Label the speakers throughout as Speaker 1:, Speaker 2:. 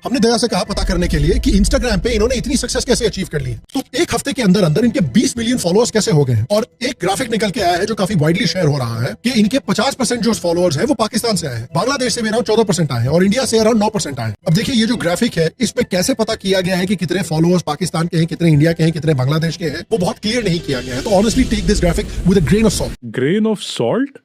Speaker 1: हमने दया से कहा पता करने के लिए कि इंस्टाग्राम पे इन्होंने इतनी सक्सेस कैसे अचीव कर ली है। तो एक हफ्ते के अंदर अंदर इनके 20 मिलियन फॉलोअर्स कैसे हो गए हैं। और एक ग्राफिक निकल के आया है जो काफी वाइडली शेयर हो रहा है कि इनके 50% जो फॉलोअर्स है वो पाकिस्तान से आए हैं, बांग्लादेश से भी अराउंड 14% आए हैं और इंडिया से अराउंड 9% आए हैं। अब देखिए ये जो ग्राफिक है इस पे कैसे पता किया गया है कि कितने फॉलोअर्स पाकिस्तान के हैं, कितने इंडिया के हैं, कितने बांग्लादेश के हैं, वो बहुत क्लियर नहीं किया गया है। तो honestly take this graphic with a grain of salt.
Speaker 2: Grain of salt?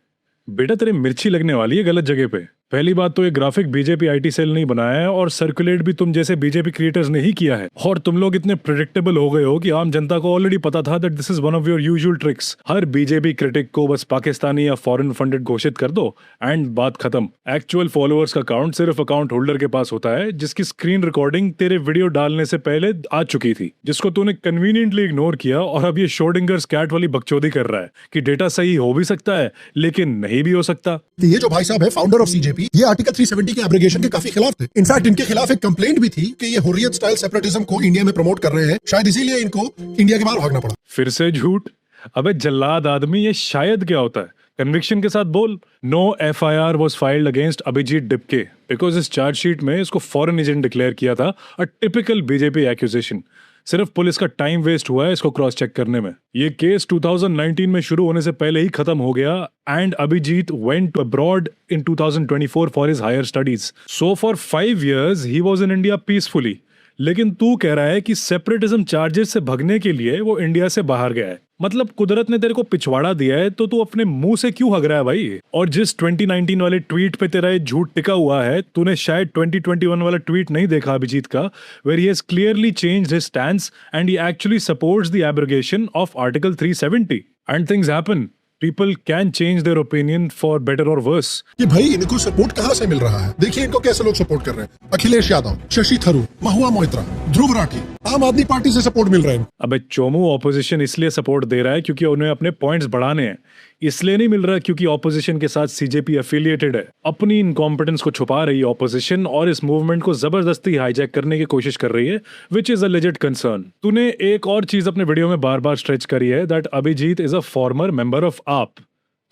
Speaker 2: बेटा तेरे मिर्ची लगने वाली है गलत जगह पे। पहली बात तो ये ग्राफिक बीजेपी आईटी सेल नहीं बनाया है और सर्कुलेट भी तुम जैसे बीजेपी क्रिएटर्स ने ही किया है। और तुम लोग इतने प्रेडिक्टेबल हो गए हो कि आम जनता को ऑलरेडी पता था that this is one of your usual tricks. Her BJP critic को बस पाकिस्तानी या फॉरेन फंडेड घोषित कर दो एंड बात खत्म। एक्चुअल फॉलोअर्स का काउंट सिर्फ अकाउंट होल्डर के पास होता है जिसकी स्क्रीन रिकॉर्डिंग तेरे वीडियो डालने से पहले आ चुकी थी, जिसको तूने कन्वीनियंटली इग्नोर किया और अब ये शोर्डिंगर स्कैट वाली बकचोदी कर रहा है कि डेटा सही हो भी सकता है लेकिन नहीं भी हो सकता।
Speaker 1: ये जो भाई साहब है फाउंडर ऑफ सीजेपी, ये आर्टिकल 370 के एब्रोगेशन के काफी खिलाफ थे। इनफैक्ट इनके खिलाफ एक कंप्लेंट भी थी कि ये हुर्रियत स्टाइल सेपरेटिज्म को इंडिया में प्रमोट कर रहे हैं, शायद इसीलिए इनको इंडिया के बाहर भागना पड़ा।
Speaker 2: फिर से झूठ? अबे जल्लाद आदमी, ये शायद क्या होता है? कन्विक्शन के साथ बोल। No FIR was filed against Abhijeet Dipke because इस चार्जशीट में इसको फॉरेन एजेंट डिक्लेयर किया था, अ टिपिकल बीजेपी एक्यूजेशन। सिर्फ पुलिस का टाइम वेस्ट हुआ है इसको क्रॉस चेक करने में। ये केस 2019 में शुरू होने से पहले ही खत्म हो गया and Abhijit went abroad in 2024 for his higher studies. So for 5 years he was in India peacefully. लेकिन तू कह रहा है कि सेपरेटिज्म चार्जेस से भगने के लिए वो इंडिया से बाहर गया है। मतलब कुदरत ने तेरे को पिछवाड़ा दिया है तो तू अपने मुंह से क्यों हग रहा है भाई? और जिस 2019 वाले ट्वीट पे तेरा ये झूठ टिका हुआ है, तूने शायद 2021 वाला ट्वीट नहीं देखा अभिजीत का, where he has clearly changed his stance and he actually supports the abrogation of article 370 and things happen. People can change their opinion for better or worse.
Speaker 1: कि भाई इनको सपोर्ट कहां से मिल रहा है? देखिए इनको कैसे लोग सपोर्ट कर रहे हैं। अखिलेश यादव, शशि थरूर, महुआ मोइत्रा, ध्रुव राठी, आम आदमी पार्टी से सपोर्ट मिल रहा है।
Speaker 2: अबे चोमू ऑपोजिशन इसलिए सपोर्ट दे रहा है क्योंकि उन्हें अपने पॉइंट्स बढ़ाने हैं, इसलिए नहीं मिल रहा क्योंकि ऑपोजिशन के साथ सीजेपी एफिलिएटेड है। अपनी इनकॉम्पिटेंस को छुपा रही है ऑपोजिशन और इस मूवमेंट को जबरदस्ती हाईजैक करने की कोशिश कर रही है, which is a legit concern. तूने एक और चीज अपने वीडियो में बार बार स्ट्रेच करी है, that Abhijit is a former member of AAP.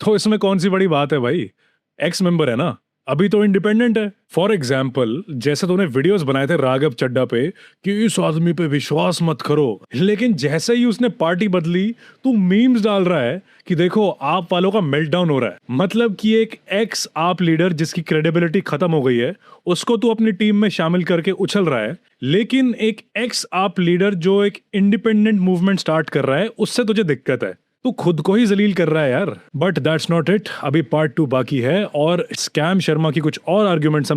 Speaker 2: तो इसमें कौन सी बड़ी बात है भाई? एक्स मेंबर है ना, अभी तो इंडिपेंडेंट है। फॉर एग्जाम्पल, जैसे तूने वीडियोस बनाए थे राघव चड्डा पे कि इस आदमी पे विश्वास मत करो, लेकिन जैसे ही उसने पार्टी बदली तू मीम्स डाल रहा है कि देखो आप वालों का मेल्टडाउन हो रहा है। मतलब कि एक एक्स आप लीडर जिसकी क्रेडिबिलिटी खत्म हो गई है उसको तू अपनी टीम में शामिल करके उछल रहा है, लेकिन एक एक्स आप लीडर जो एक इंडिपेंडेंट मूवमेंट स्टार्ट कर रहा है उससे तुझे दिक्कत है। तू खुद को ही जलील कर रहा है यार। बट दैट्स नॉट इट, अभी पार्ट 2 बाकी है और स्कैम शर्मा की कुछ और आर्ग्यूमेंट्स हम